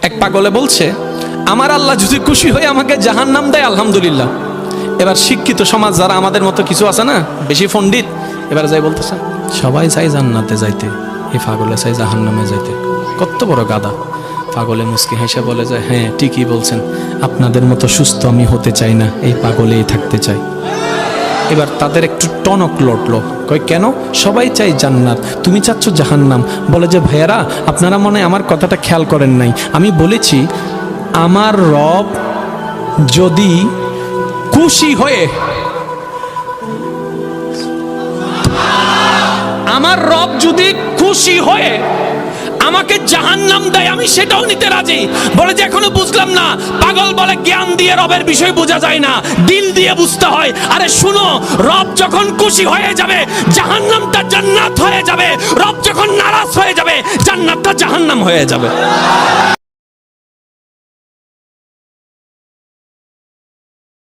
এক পাগলে বলছে, আমার আল্লাহ যদি খুশি হয়ে আমাকে জাহান্নাম দেয় আলহামদুলিল্লাহ। এবার শিক্ষিত সমাজ যারা আমাদের মতো কিছু আছে না, বেশি পণ্ডিত, এবার যাই বলতেছে সবাই চাই জান্নাতে যাইতে, এই পাগলে চাই জাহান্নামে যাইতে। কত বড় গাদা। পাগলে মুস্কি হেসে বলে যায়, হ্যাঁ ঠিকই বলছেন, আপনাদের মতো সুস্থ আমি হতে চাই না, এই পাগলেই থাকতে চাই। এবার তাদের একটু টনক লটলো, কই কেন? সবাই চাই জান্নাত, তুমি চাচ্ছ জাহান্নাম। বলে যে ভাইয়ারা, আপনারা মনে হয় আমার কথাটা খেয়াল করেন নাই। আমি বলেছি আমার রব যদি খুশি হয়ে, আমার রব যদি খুশি হয়ে আমাকে জাহান্নাম দেয়, আমি সেটাও নিতে রাজি। বলে যে এখনো বুঝলাম না। পাগল বলে জ্ঞান দিয়ে রবের বিষয় বোঝা যায় না, দিল দিয়ে বুঝতে হয়। আরে শুনো, রব যখন খুশি হয়ে যাবে জাহান্নামটা জান্নাত হয়ে যাবে, রব যখন নারাজ হয়ে যাবে জান্নাতটা জাহান্নাম হয়ে যাবে।